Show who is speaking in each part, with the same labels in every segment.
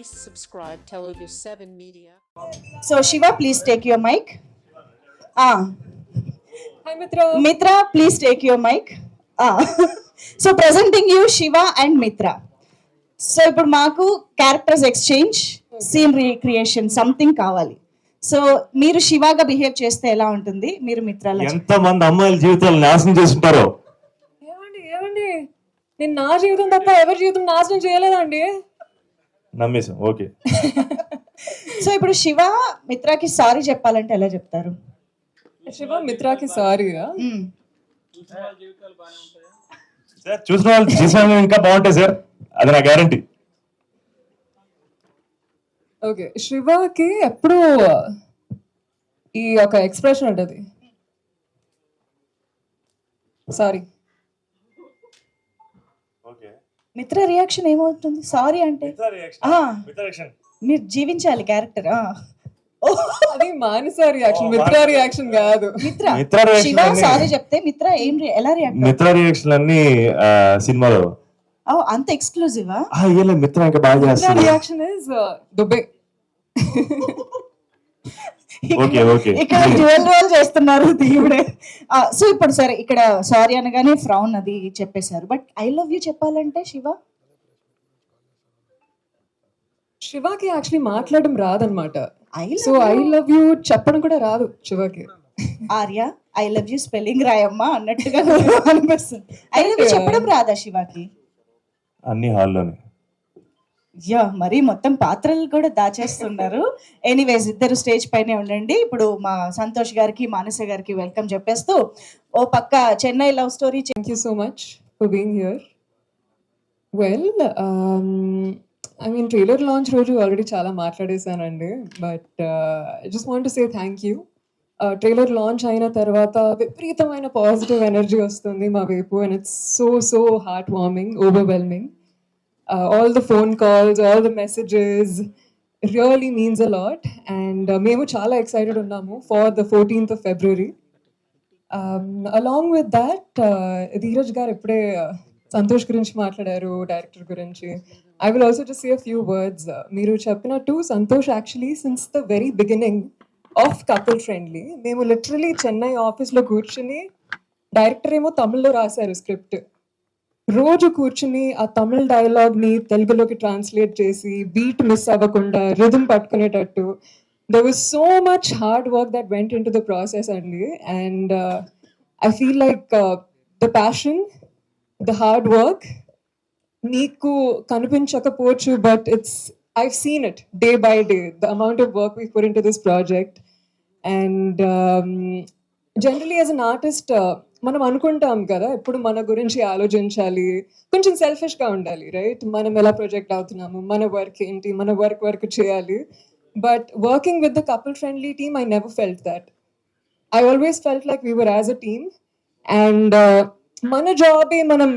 Speaker 1: Please subscribe Telugu 7 Media.
Speaker 2: So Shiva, please take your mic.
Speaker 3: Hi Mitra.
Speaker 2: Mitra, please take your mic. So presenting you Shiva and Mitra. So ఇప్పుడు మాకు characters exchange, scene recreation something కావాలి. సో మీరు శివాగా behave చేస్తే ఎలా ఉంటుంది, మీరు మిత్రాల
Speaker 4: ఎంత మంది అమ్మాయిల జీవితాలు నాశనం చేసుకుంటారో.
Speaker 3: ఏమండి నేను నా జీవితం తప్ప ఎవరి జీవితం నాశనం చేయలేదండి.
Speaker 4: నమ్మేశాం, ఓకే.
Speaker 2: సో ఇప్పుడు శివ మిత్రాకి సారీ చెప్పాలంటే ఎలా చెప్తారు?
Speaker 3: శివ మిత్రాకి సారీ
Speaker 4: సార్, చూసిన వాళ్ళు చేసిన ఇంకా బాగుంటాయి సార్, అది నా గ్యారంటీ.
Speaker 3: ఓకే, శివకి ఎప్పుడు ఈ ఒక ఎక్స్ప్రెషన్ ఉంటుంది, సారీ.
Speaker 2: మిత్ర రియాక్షన్ ఏమవుతుంది సారీ అంటే? మీరు జీవించాలి క్యారెక్టర్.
Speaker 3: అది మానస రియాక్షన్, మిత్ర రియాక్షన్ కాదు.
Speaker 2: మిత్ర శివ సారీ చెప్తే మిత్ర ఎలా రియాక్ట్?
Speaker 4: మిత్ర రియాక్షన్ అన్ని సినిమాలో
Speaker 2: అంత ఎక్స్క్లూజివా?
Speaker 4: మిత్ర ఇంకా బాగా చేస్తారు.
Speaker 3: Reaction is Dubey.
Speaker 2: ఇక్కడ డ్యూయల్ రోల్ చేస్తున్నారు దేవుడే. సో ఇప్పుడు సరే, ఇక్కడ సారీ అనగానే ఫ్రౌన్ అది చెప్పేశారు, బట్ ఐ లవ్ యూ చెప్పాలంటే
Speaker 3: శివకి యాక్చువల్లీ మాట్లాడడం రాదనమాట. సో ఐ లవ్ యూ చెప్పడం కూడా రాదు శివకి.
Speaker 2: Arya I love you spelling రాయమ్మా అన్నట్టుగా అనిపిస్తుంది. ఐ లవ్ యూ చెప్పడం రాదా శివకి?
Speaker 4: అన్ని హాల్లోనే.
Speaker 2: మరి మొత్తం పాత్రలు కూడా దాచేస్తున్నారు. ఎనీవేస్, ఇద్దరు స్టేజ్ పైనే ఉండండి. ఇప్పుడు మా సంతోష్ గారికి మానస గారికి వెల్కమ్ చెప్పేస్తూ, ఓ పక్క Chennai love story.
Speaker 3: Thank you so much for being here. Well, I mean trailer launch రోజు ఆల్రెడీ చాలా మాట్లాడేశానండి, but I just want to say thank you. Trailer launch అయిన తర్వాత విపరీతమైన పాజిటివ్ ఎనర్జీ వస్తుంది మా వైపు, and it's so heart warming, overwhelming. All the phone calls, all the messages really means a lot, and మేము చాలా excited ఉన్నాము for the 14th of February. Along with that, Dheeraj గారు ఇప్పుడే సంతోష్ గురించి మాట్లాడారు, డైరెక్టర్ గురించి. I will also just say a few words. మీరు చెప్పినట్టు Santosh actually since the very beginning of couple friendly మేము లిటరలీ చెన్నై ఆఫీస్లో కూర్చుని, డైరెక్టర్ ఏమో తమిళ్లో రాశారు స్క్రిప్ట్, రోజు కూర్చుని ఆ తమిళ డైలాగ్ని తెలుగులోకి ట్రాన్స్లేట్ చేసి బీట్ మిస్ అవ్వకుండా రిథమ్ పట్టుకునేటట్టు, there was so much hard work that went into the process అండి. And I feel like the passion, the hard work మీకు కనిపించకపోవచ్చు, but I've seen it day by day, the amount of work we put into this project. And generally as an artist, మనం అనుకుంటాం కదా ఎప్పుడు మన గురించి ఆలోచించాలి, కొంచెం సెల్ఫిష్గా ఉండాలి, రైట్? మనం ఎలా ప్రొజెక్ట్ అవుతున్నాము, మన వర్క్ ఏంటి, మన వర్క్ చేయాలి. But working with the couple friendly team, I never felt that. I always felt like we were as a team, and మన జాబే మనం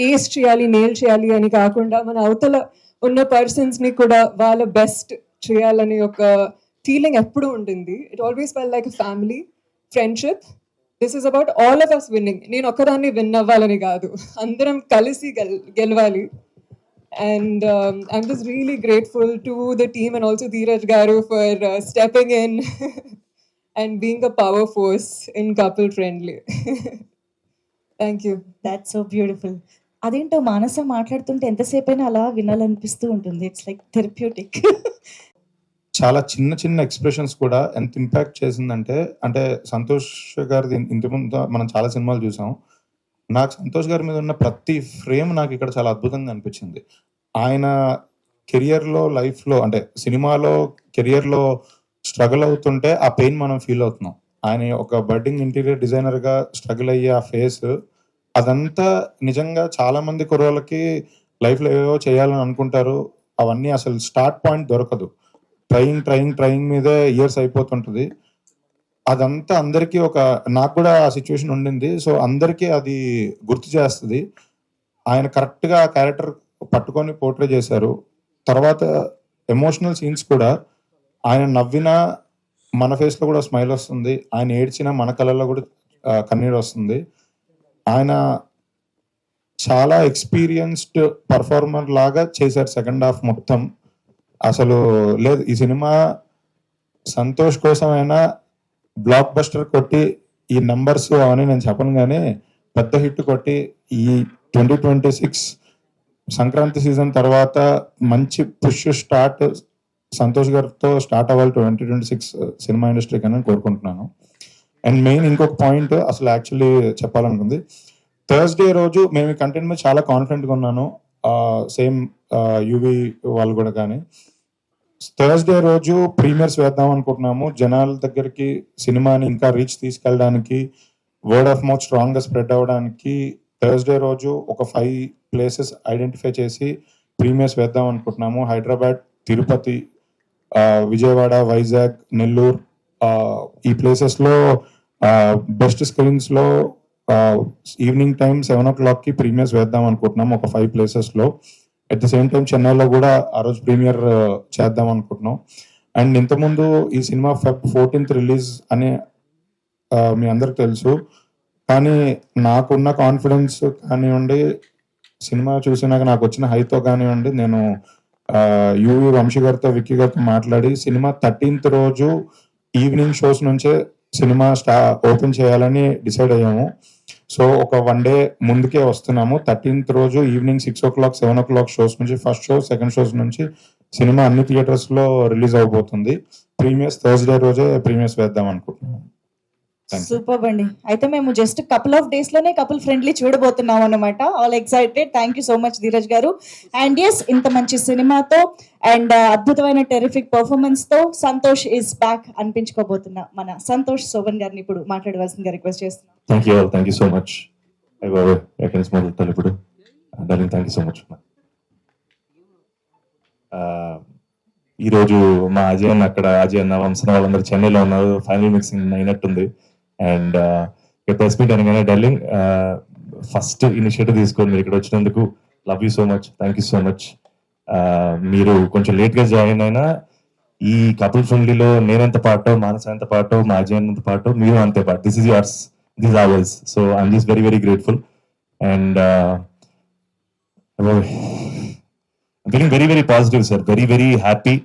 Speaker 3: ఏస్ చేయాలి, నేల్ చేయాలి అని కాకుండా మన అవతల ఉన్న పర్సన్స్ని కూడా వాళ్ళ బెస్ట్ చేయాలని ఒక ఫీలింగ్ ఎప్పుడు ఉంటుంది. It always felt like a family friendship. This is about all of us winning. నేను ఒక్కదాన్ని విన్ అవ్వాలని కాదు, అందరం కలిసి గెలవాలి. And I'm just really grateful to the team and also Dheeraj garu for stepping in and being a power force in couple friendly. Thank you.
Speaker 2: That's so beautiful. అదేంటో మానస మాట్లాడుతుంటే ఎంతసేపు అయినా అలా వినాలనిపిస్తూ ఉంటుంది. It's like therapeutic.
Speaker 5: చాలా చిన్న ఎక్స్ప్రెషన్స్ కూడా ఎంత ఇంపాక్ట్ చేసిందంటే, అంటే సంతోష్ గారిది ఇంతకుముందు మనం చాలా సినిమాలు చూసాం. నాకు సంతోష్ గారి మీద ఉన్న ప్రతి ఫ్రేమ్ నాకు ఇక్కడ చాలా అద్భుతంగా అనిపించింది. ఆయన కెరియర్లో, లైఫ్లో, అంటే సినిమాలో కెరియర్లో స్ట్రగుల్ అవుతుంటే ఆ పెయిన్ మనం ఫీల్ అవుతున్నాం. ఆయన ఒక బడ్డింగ్ ఇంటీరియర్ డిజైనర్గా స్ట్రగుల్ అయ్యే ఆ ఫేస్, అదంతా నిజంగా చాలా మంది కుర్రోళ్ళకి లైఫ్లో ఏవో చేయాలని అనుకుంటారు, అవన్నీ అసలు స్టార్ట్ పాయింట్ దొరకదు. ట్రయింగ్ మీదే ఇయర్స్ అయిపోతుంటుంది. అదంతా అందరికీ నాకు కూడా ఆ సిచ్యువేషన్ ఉండింది. సో అందరికీ అది గుర్తు చేస్తుంది. ఆయన కరెక్ట్గా ఆ క్యారెక్టర్ పట్టుకొని పోర్ట్రే చేశారు. తర్వాత ఎమోషనల్ సీన్స్ కూడా, ఆయన నవ్వినా మన ఫేస్లో కూడా స్మైల్ వస్తుంది, ఆయన ఏడ్చినా మన కళ్ళల్లో కూడా కన్నీరు వస్తుంది. ఆయన చాలా ఎక్స్పీరియన్స్డ్ పర్ఫార్మర్ లాగా చేశారు సెకండ్ హాఫ్ మొత్తం. అసలు లేదు, ఈ సినిమా సంతోష్ కోసమైనా బ్లాక్ బస్టర్ కొట్టి ఈ నంబర్స్ అవన్నీ నేను చెప్పను, కానీ పెద్ద హిట్ కొట్టి ఈ 2026 సంక్రాంతి సీజన్ తర్వాత మంచి పుష్ స్టార్ట్ సంతోష్ గారితో స్టార్ట్ అవ్వాలి 2026 సినిమా ఇండస్ట్రీకి అని కోరుకుంటున్నాను. అండ్ మెయిన్ ఇంకొక పాయింట్ అసలు యాక్చువల్లీ చెప్పాలనుకుంది, థర్స్డే రోజు మేము ఈ కంటెంట్ మీద చాలా కాన్ఫిడెంట్గా ఉన్నాను, సేమ్ యూవి వాళ్ళు కూడా. కానీ థర్స్డే రోజు ప్రీమియర్స్ వేద్దాం అనుకుంటున్నాము, జనాల దగ్గరికి సినిమాని ఇంకా రీచ్ తీసుకెళ్ళడానికి, వర్డ్ ఆఫ్ మౌత్ స్ట్రాంగ్గా స్ప్రెడ్ అవ్వడానికి థర్స్డే రోజు ఒక 5 ప్లేసెస్ ఐడెంటిఫై చేసి ప్రీమియర్స్ వేద్దాం అనుకుంటున్నాము. హైదరాబాద్, తిరుపతి, విజయవాడ, వైజాగ్, నెల్లూరు, ఈ ప్లేసెస్లో బెస్ట్ స్క్రీన్స్లో ఈవినింగ్ టైం 7 o'clock ప్రీమియర్స్ వేద్దాం అనుకుంటున్నాం ఒక 5 ప్లేసెస్లో. అట్ ద సేమ్ టైం చెన్నైలో కూడా ఆ రోజు ప్రీమియర్ చేద్దాం అనుకుంటున్నాం. అండ్ ఇంతకుముందు ఈ సినిమా Feb 14th రిలీజ్ అని మీ అందరికి తెలుసు, కానీ నాకున్న కాన్ఫిడెన్స్ కానివ్వండి, సినిమా చూసినాక నాకు వచ్చిన హైతో కానివ్వండి, నేను యువి వంశీ గారితో, విక్కీ గారితో మాట్లాడి సినిమా 13th రోజు ఈవినింగ్ షోస్ నుంచే సినిమా ఓపెన్ చేయాలని డిసైడ్ అయ్యాము. సో ఒక 1 day ముందుకే వస్తున్నాము. 13th రోజు ఈవినింగ్ 6 o'clock 7 o'clock షోస్ నుంచి, ఫస్ట్ షో సెకండ్ షోస్ నుంచి సినిమా అన్ని థియేటర్స్ లో రిలీజ్ అవబోతుంది. ప్రీమియర్స్ థర్స్డే రోజే ప్రీమియర్స్ వేద్దాం అనుకుంటున్నాం.
Speaker 2: సూపర్ అండి. అయితే మేము జస్ట్ కపుల్ ఆఫ్ డేస్ లోనే కపుల్ ఫ్రెండ్లీ చూడబోతున్నాం అన్నమాట. All excited. Thank you so much Dheeraj garu. And yes, ఇంత మంచి సినిమాతో అండ్ అద్భుతమైన టెరిఫిక్ పర్ఫార్మెన్స్ తో సంతోష్ ఇస్ బ్యాక్ అనిపించుకోబోతున్నా మన సంతోష్ శోభన్ గారిని ఇప్పుడు మాట్లాడవలసిందిగా రిక్వెస్ట్ చేస్తున్నాం.
Speaker 4: Thank you so much. ఎక్కడి నుంచి మొదలుతారు ఇప్పుడు? Darling, thank you so much. ఈరోజు మా అజయ్ అన్న అక్కడ, అజయ్ అన్న, వంశన వాళ్ళందరూ చెన్నైలో ఉన్నారు. ఫైనల్ మిక్సింగ్ అయినట్టుంది. అండ్ ప్రెస్ మీట్ అనగానే డార్లింగ్ ఫస్ట్ ఇనిషియేటివ్ తీసుకొని మీరు ఇక్కడ వచ్చినందుకు love you so much. Thank you so much. మీరు కొంచెం లేట్గా జాయిన్ అయినా ఈ కపుల్ ఫ్రెండ్లీలో నేనెంత పాటో, మానస ఎంత పాటో, మా అజయ్ ఎంత పాటో, మీరు అంతే పాట. This is yours, this is ours. So I'm just very very grateful. And feeling very very positive sir, very very happy.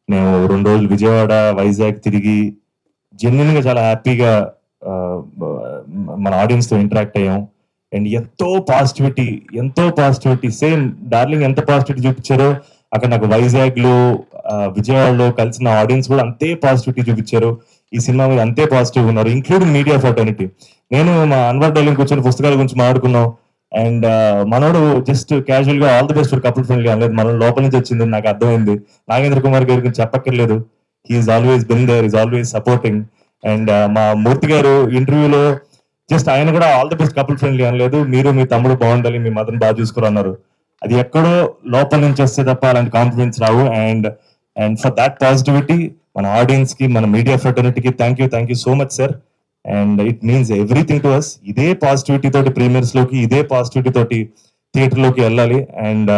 Speaker 4: మేము 2 రోజులు విజయవాడ, వైజాగ్ తిరిగి జెన్యున్ గా చాలా హ్యాపీగా మన ఆడియన్స్ తో ఇంటరాక్ట్ అయ్యాం. అండ్ ఎంతో పాజిటివిటీ సేమ్ డార్లింగ్ ఎంత పాజిటివిటీ చూపించారో అక్కడ నాకు వైజాగ్ లో, విజయవాడలో కలిసిన ఆడియన్స్ కూడా అంతే పాజిటివిటీ చూపించారు. ఈ సినిమా మీద అంతే పాజిటివ్ ఉన్నారు, ఇంక్లూడింగ్ మీడియా ఫోటోనిటీ. నేను మా అన్వర్ డార్లింగ్ కూర్చొని పుస్తకాల గురించి మాట్లాడుకున్నాం. అండ్ మనోడు జస్ట్ క్యాజువల్ గా all the best for couple friendly అనలేదు, మన లోపల నుంచి వచ్చింది నాకు అర్థమైంది. నాగేంద్ర కుమార్ గారి గురించి చెప్పక్కర్లేదు, he's always been there, is always supporting. And మా మూర్తి గారు ఇంటర్వ్యూలో జస్ట్ ఆయన కూడా all the best couple friendly అనలేదు, మీరు మీ తమ్ముడు బాగుండాలి, మీ మదర్ని బాగా చూసుకోరు అన్నారు. అది ఎక్కడో లోపల నుంచి వస్తే తప్ప అలాంటి కాన్ఫిడెన్స్ రావు. అండ్ ఫర్ దాట్ పాజిటివిటీ మన ఆడియన్స్ కి, మన మీడియా ఫ్రెటర్నిటీకి thank you so much sir. And it means everything to us. ఇదే పాజిటివిటీ తోటి ప్రీమియర్స్ లోకి, ఇదే పాజిటివిటీ తోటి థియేటర్ లోకి వెళ్ళాలి. And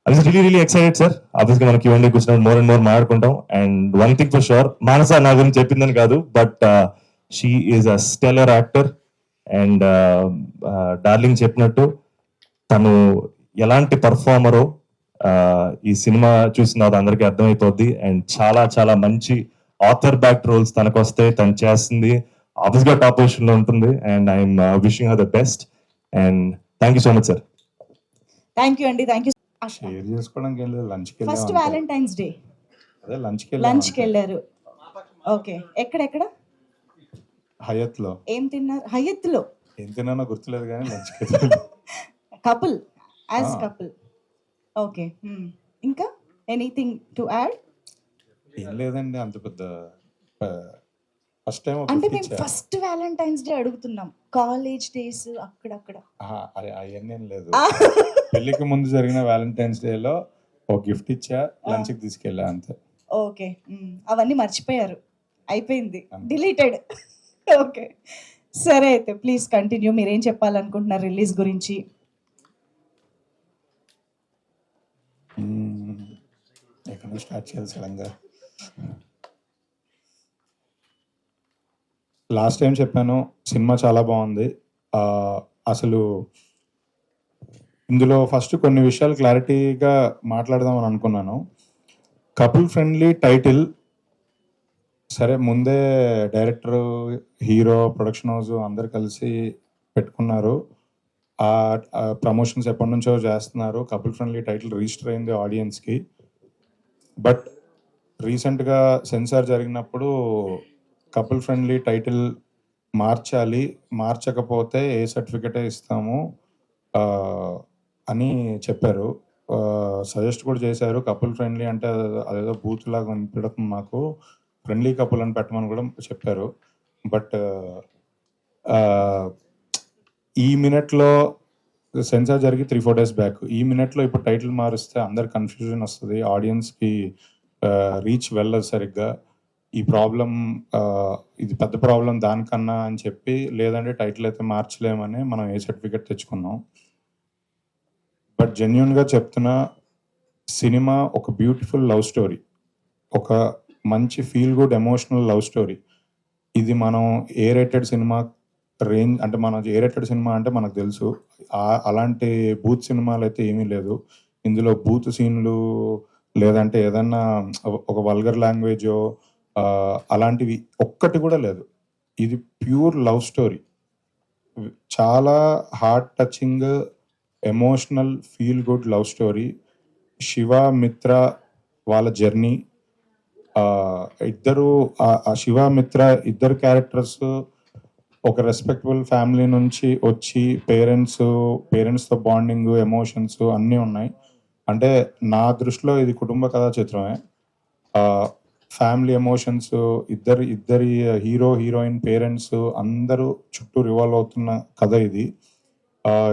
Speaker 4: I was really excited sir. ఆబ్వియస్గా మనకి ఇవన్నీ కూర్చున్నప్పుడు మోర్ అండ్ మోర్ మాట్లాడుకుంటాం. And one thing for sure, Manasa నా గురించి చెప్పిందని కాదు, but she is a stellar actor. And darling చెప్పినట్టు తను ఎలాంటి పర్ఫార్మరో ఈ సినిమా చూసిన తర్వాత అందరికీ అర్థమైపోద్ది. అండ్ చాలా మంచి ఆథర్ బ్యాక్ రోల్స్ తనకు వస్తే తను చేస్తుంది, ఆబ్వియస్ గా టాప్ పొజిషన్ లో ఉంటుంది. And I'm wishing her the best. And thank you so much sir.
Speaker 2: Thank you అండి. Thank you.
Speaker 5: షేర్ చేసుకోవడానికి ఏం లేదు, లంచ్కి
Speaker 2: ఫస్ట్ వ్యాలంటైన్స్ డే
Speaker 5: అదే
Speaker 2: లంచ్కి వెళ్ళారు. ఓకే, ఎక్కడ
Speaker 5: హయత్ లో
Speaker 2: ఏం తిన్నారు? హయత్ లో
Speaker 5: ఏం తిన్నానో గుర్తులేదు కానీ లంచ్కి
Speaker 2: కపుల్, యాజ్ కపుల్. ఓకే, ఇంకా ఎనీథింగ్ టు యాడ్?
Speaker 5: ఏం లేదండి, అంత పెద్ద ఫస్ట్ టైం
Speaker 2: అంటే మేము ఫస్ట్ వ్యాలంటైన్స్ డే అడుగుతున్నాం, కాలేజ్ డేస్ అక్కడక్కడ
Speaker 5: అవన్నీ లేదు. పెళ్లికి ముందు జరిగిన వ్యాలంటైన్స్ డే లో ఒక గిఫ్ట్ ఇచ్చా, లంచ్ కి తీసుకెళ్ళా అంతే.
Speaker 2: ఓకే, అవన్నీ మర్చిపోయారు, అయిపోయింది, డిలీటెడ్. ఓకే, సరే అయితే ప్లీజ్ కంటిన్యూ. మీరేం చెప్పాలనుకుంటున్నారు రిలీజ్ గురించి?
Speaker 5: ఎక్కడ నుంచి స్టార్ట్ చేయాలి సడన్ గా? లాస్ట్ టైం చెప్పాను, సినిమా చాలా బాగుంది. అసలు ఇందులో ఫస్ట్ కొన్ని విషయాలు క్లారిటీగా మాట్లాడదామని అనుకున్నాను. కపుల్ ఫ్రెండ్లీ టైటిల్ సరే ముందే డైరెక్టర్, హీరో, ప్రొడక్షన్ హౌస్ అందరు కలిసి పెట్టుకున్నారు. ప్రమోషన్స్ ఎప్పటి నుంచో చేస్తున్నారు. కపుల్ ఫ్రెండ్లీ టైటిల్ రిజిస్టర్ అయింది ఆడియన్స్కి. బట్ రీసెంట్గా సెన్సార్ జరిగినప్పుడు కపుల్ ఫ్రెండ్లీ టైటిల్ మార్చాలి, మార్చకపోతే ఏ సర్టిఫికెటే ఇస్తాము అని చెప్పారు. సజెస్ట్ కూడా చేశారు. కపుల్ ఫ్రెండ్లీ అంటే అదేదో బూత్ లాగా అనిపిస్తుంది నాకు, ఫ్రెండ్లీ కపుల్ అని పెట్టమని కూడా చెప్పారు. బట్ ఈ మినిట్లో సెన్సార్ జరిగి 3-4 days బ్యాక్, ఈ మినిట్లో ఇప్పుడు టైటిల్ మారిస్తే అందరు కన్ఫ్యూజన్ వస్తుంది, ఆడియన్స్కి రీచ్ వెళ్ళదు సరిగ్గా. ఈ ప్రాబ్లం ఇది పెద్ద ప్రాబ్లం దానికన్నా అని చెప్పి, లేదంటే టైటిల్ అయితే మార్చలేమని మనం ఏ సర్టిఫికెట్ తెచ్చుకున్నాం. బట్ జెన్యున్గా చెప్తున్నా, సినిమా ఒక బ్యూటిఫుల్ లవ్ స్టోరీ, ఒక మంచి feel good emotional love story. ఇది మనం ఏ రేటెడ్ సినిమా రేంజ్ అంటే, మన ఏ రేటెడ్ సినిమా అంటే మనకు తెలుసు, అలాంటి బూత్ సినిమాలు అయితే ఏమీ లేదు. ఇందులో బూత్ సీన్లు లేదంటే ఏదన్నా ఒక వల్గర్ లాంగ్వేజో అలాంటివి ఒక్కటి కూడా లేదు. ఇది ప్యూర్ లవ్ స్టోరీ, చాలా heart touching, emotional, feel good love story. Shiva, మిత్ర వాళ్ళ జర్నీ, ఇద్దరు శివ, మిత్ర ఇద్దరు క్యారెక్టర్స్ ఒక రెస్పెక్టబుల్ ఫ్యామిలీ నుంచి వచ్చి పేరెంట్స్తో బాండింగ్, ఎమోషన్స్ అన్నీ ఉన్నాయి. అంటే నా దృష్టిలో ఇది కుటుంబ కథా చిత్రమే. ఫ్యామిలీ ఎమోషన్స్, ఇద్దరి హీరో, హీరోయిన్, పేరెంట్స్ అందరూ చుట్టూ రివాల్వ్ అవుతున్న కథ ఇది.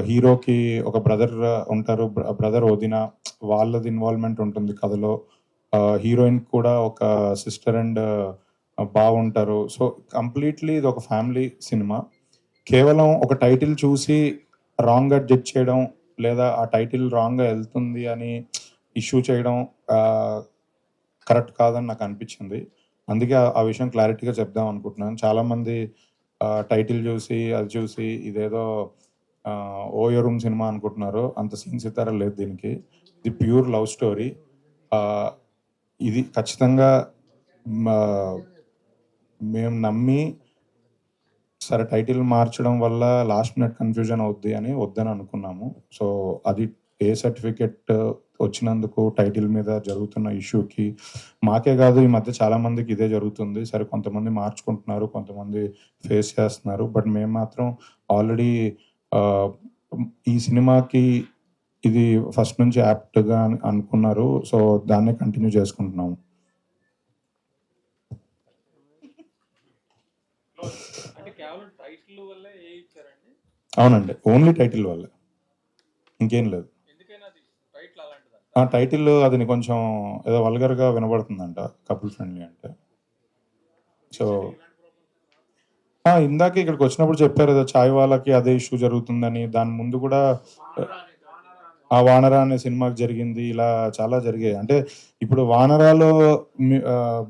Speaker 5: హీరోకి ఒక బ్రదర్ ఉంటారు, బ్రదర్ వదిన, వాళ్ళది ఇన్వాల్వ్మెంట్ ఉంటుంది కథలో. హీరోయిన్ కూడా ఒక సిస్టర్ అండ్ బాగుంటారు. సో కంప్లీట్లీ ఇది ఒక ఫ్యామిలీ సినిమా. కేవలం ఒక టైటిల్ చూసి రాంగ్గా జడ్జ్ చేయడం, లేదా ఆ టైటిల్ రాంగ్గా వెళ్తుంది అని ఇష్యూ చేయడం కరెక్ట్ కాదని నాకు అనిపించింది. అందుకే ఆ విషయం క్లారిటీగా చెప్దాం అనుకుంటున్నాను. చాలామంది టైటిల్ చూసి అది చూసి ఇదేదో ఓయో రూమ్ సినిమా అనుకుంటున్నారు. అంత సీన్ సితార లేదు దీనికి. ఇది ప్యూర్ లవ్ స్టోరీ. ఇది ఖచ్చితంగా మేము నమ్మి, సరే టైటిల్ మార్చడం వల్ల లాస్ట్ మినిట్ కన్ఫ్యూజన్ అవుద్ది అని వద్దని అనుకున్నాము. సో అది ఏ సర్టిఫికెట్ వచ్చినందుకు టైటిల్ మీద జరుగుతున్న ఇష్యూకి మాకే కాదు, ఈ మధ్య చాలా మందికి ఇదే జరుగుతుంది. సరే కొంతమంది మార్చుకుంటున్నారు, కొంతమంది ఫేస్ చేస్తున్నారు. బట్ మేము మాత్రం ఆల్రెడీ ఈ సినిమాకి ఇది ఫస్ట్ నుంచి యాప్ట్గా అనుకున్నారు. సో దాన్నే కంటిన్యూ చేసుకుంటున్నాము. అవునండి, ఓన్లీ టైటిల్ వల్లే, ఇంకేం లేదు. టైటిల్ అది కొంచెం ఏదో వల్గర్గా వినబడుతుందంట కపుల్ ఫ్రెండ్లీ అంటే. సో ఇందాక ఇక్కడికి వచ్చినప్పుడు చెప్పారు ఏదో చాయ్ వాళ్ళకి అదే ఇష్యూ జరుగుతుందని. దాని ముందు కూడా ఆ వానరా అనే సినిమాకి జరిగింది. ఇలా చాలా జరిగాయి. అంటే ఇప్పుడు వానరాలో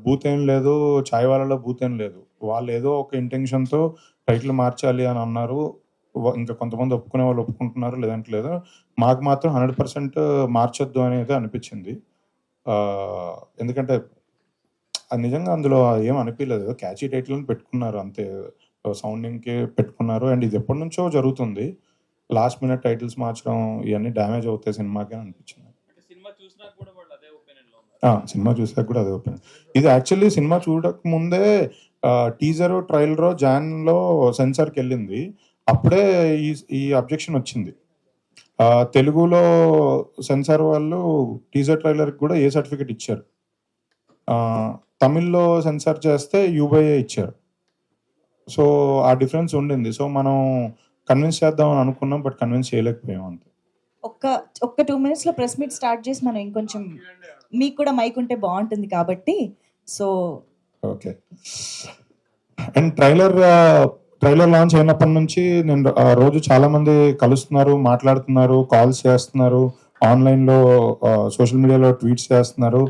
Speaker 5: బూత్ ఏం లేదు, చాయ్ వాళ్ళలో బూత్ ఏం లేదు. వాళ్ళు ఏదో ఒక ఇంటెన్షన్తో టైటిల్ మార్చాలి అని అన్నారు. ఇంకా కొంతమంది ఒప్పుకునే వాళ్ళు ఒప్పుకుంటున్నారు, లేదంటే లేదు. మాకు మాత్రం 100% మార్చొద్దు అనేది అనిపించింది. ఎందుకంటే అది నిజంగా అందులో ఏం అనిపించలేదు. క్యాచీ టైటిల్ అని పెట్టుకున్నారు అంతే, సౌండింగ్కి పెట్టుకున్నారు. అండ్ ఇది ఎప్పటి నుంచో జరుగుతుంది. లాస్ట్ మినిట్ టైటిల్స్ మార్చడం ఇవన్నీ డ్యామేజ్ అవుతాయి సినిమాకి అని అనిపించింది. సినిమా చూసాక కూడా అదే ఒపీనియన్. ఇది యాక్చువల్లీ సినిమా చూడక ముందే టీజర్, ట్రైలర్ జాన్లో సెన్సార్కి వెళ్ళింది. అప్పుడే ఈ అబ్జెక్షన్ వచ్చింది. తెలుగులో సెన్సార్ వాళ్ళు టీజర్ ట్రైలర్కి కూడా ఏ సర్టిఫికెట్ ఇచ్చారు. తమిళ్లో సెన్సార్ చేస్తే యూబైఏ ఇచ్చారు. సో ఆ డిఫరెన్స్ ఉండింది. సో మనం కన్విన్స్ చేద్దామని అనుకున్నాం, బట్ కన్విన్స్ చేయలేకపోయాం అంతే.
Speaker 2: ఒక్క 2 minutes లో ప్రెస్ మీట్ స్టార్ట్ చేసి మనం ఇంకొంచెం మీకు కూడా మైక్ ఉంటే బాగుంటుంది కాబట్టి. So
Speaker 5: okay. And trailer launch అయినప్పటి నుంచి నేను రోజు చాలా మంది కలుస్తున్నారు, మాట్లాడుతున్నారు, కాల్స్ చేస్తున్నారు, ఆన్లైన్లో సోషల్ మీడియాలో ట్వీట్స్ చేస్తున్నారు.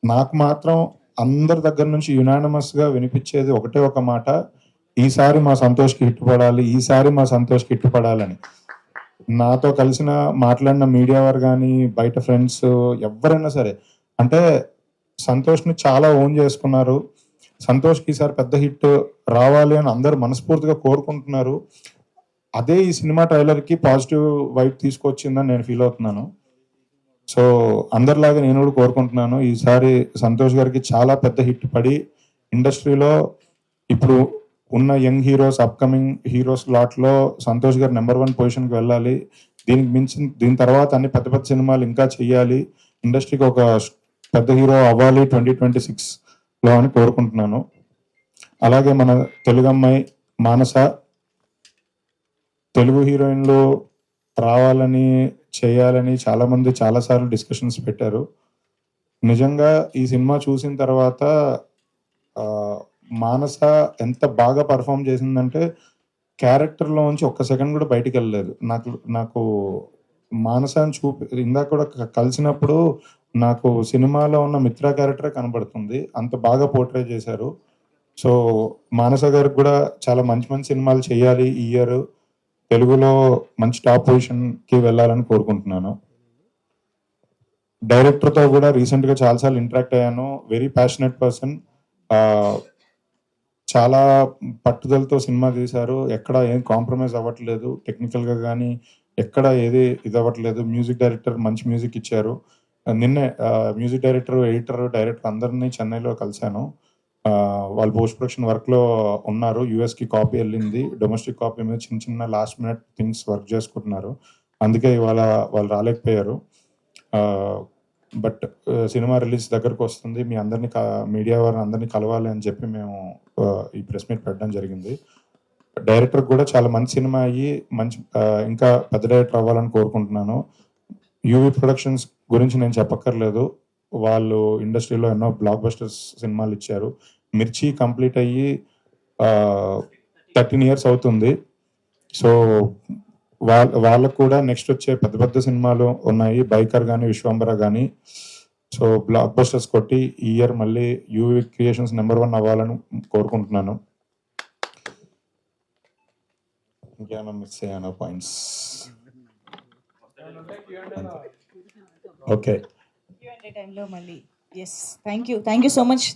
Speaker 5: నాకు మాత్రం అందరి దగ్గర నుంచి యునానిమస్గా వినిపించేది ఒకటే ఒక మాట, ఈసారి మా సంతోష్కి హిట్ పడాలి, ఈసారి మా సంతోష్కి హిట్ పడాలని. నాతో కలిసిన మాట్లాడిన మీడియా వారు కానీ బయట ఫ్రెండ్స్ ఎవరైనా సరే అంటే సంతోష్ని చాలా ఓన్ చేసుకున్నారు. సంతోష్కి ఈసారి పెద్ద హిట్ రావాలి అని అందరూ మనస్ఫూర్తిగా కోరుకుంటున్నారు. అదే ఈ సినిమా ట్రైలర్కి పాజిటివ్ వైబ్ తీసుకొచ్చిందని నేను ఫీల్ అవుతున్నాను. సో అందరిలాగా నేను కూడా కోరుకుంటున్నాను ఈసారి సంతోష్ గారికి చాలా పెద్ద హిట్ పడి ఇండస్ట్రీలో ఇప్పుడు ఉన్న యంగ్ హీరోస్ అప్కమింగ్ హీరోస్ లాట్లో సంతోష్ గారు నెంబర్ 1 పొజిషన్కి వెళ్ళాలి. దీనికి మించి దీని తర్వాత అన్ని పెద్ద పెద్ద సినిమాలు ఇంకా చెయ్యాలి, ఇండస్ట్రీకి ఒక పెద్ద హీరో అవ్వాలి 2026లో అని కోరుకుంటున్నాను. అలాగే మన తెలుగు అమ్మాయి మానస తెలుగు హీరోయిన్లు రావాలని చేయాలని చాలామంది చాలాసార్లు డిస్కషన్స్ పెట్టారు. నిజంగా ఈ సినిమా చూసిన తర్వాత మానస ఎంత బాగా పర్ఫామ్ చేసిందంటే క్యారెక్టర్లో నుంచి ఒక్క సెకండ్ కూడా బయటికి వెళ్ళలేదు. నాకు మానసాన్ని ఇందాక కూడా కలిసినప్పుడు నాకు సినిమాలో ఉన్న మిత్ర క్యారెక్టరే కనబడుతుంది, అంత బాగా పోర్ట్రే చేశారు. సో మానస గారికి కూడా చాలా మంచి మంచి సినిమాలు చేయాలి ఈ ఇయర్, తెలుగులో మంచి టాప్ పొజిషన్కి వెళ్ళాలని కోరుకుంటున్నాను. డైరెక్టర్తో కూడా రీసెంట్గా చాలాసార్లు ఇంటరాక్ట్ అయ్యాను. వెరీ ప్యాషనెట్ పర్సన్, చాలా పట్టుదలతో సినిమా తీశారు. ఎక్కడ ఏం కాంప్రమైజ్ అవ్వట్లేదు, టెక్నికల్గా కానీ ఎక్కడ ఏది ఇది అవ్వట్లేదు. మ్యూజిక్ డైరెక్టర్ మంచి మ్యూజిక్ ఇచ్చారు. నిన్నే మ్యూజిక్ డైరెక్టర్, ఎడిటర్, డైరెక్టర్ అందరినీ చెన్నైలో కలిశాను. వాళ్ళు పోస్ట్ ప్రొడక్షన్ వర్క్లో ఉన్నారు. యూఎస్కి కాపీ వెళ్ళింది, డొమెస్టిక్ కాపీ మీద చిన్న చిన్న లాస్ట్ మినిట్ థింగ్స్ వర్క్ చేసుకుంటున్నారు. అందుకే ఇవాళ వాళ్ళు రాలేకపోయారు. బట్ సినిమా రిలీజ్ దగ్గరకు వస్తుంది, మీ అందరినీ మీడియా వారిని అందరినీ కలవాలి అని చెప్పి మేము ఈ ప్రెస్ మీట్ పెట్టడం జరిగింది. డైరెక్టర్ కూడా చాలా మంచి సినిమా అయ్యి మంచి ఇంకా పెద్ద డైరెక్టర్ అవ్వాలని కోరుకుంటున్నాను. యూవీ ప్రొడక్షన్స్ గురించి నేను చెప్పక్కర్లేదు, వాళ్ళు ఇండస్ట్రీలో ఎన్నో బ్లాక్ బస్టర్స్ సినిమాలు ఇచ్చారు. మిర్చి కంప్లీట్ అయ్యి 13 years అవుతుంది. సో వాళ్ళకు కూడా నెక్స్ట్ వచ్చే పెద్ద పెద్ద సినిమాలు ఉన్నాయి, బైకర్ కానీ విశ్వంబర కానీ. సో బ్లాక్ బస్టర్స్ కొట్టి ఈ ఇయర్ మళ్ళీ యూవీ క్రియేషన్స్ నెంబర్ 1 అవ్వాలని కోరుకుంటున్నాను. ఇంకేమైనా మిస్ అయ్యానో పాయింట్స్? ఓకే,
Speaker 2: టైంలో మళ్ళీ. Yes, thank you so much.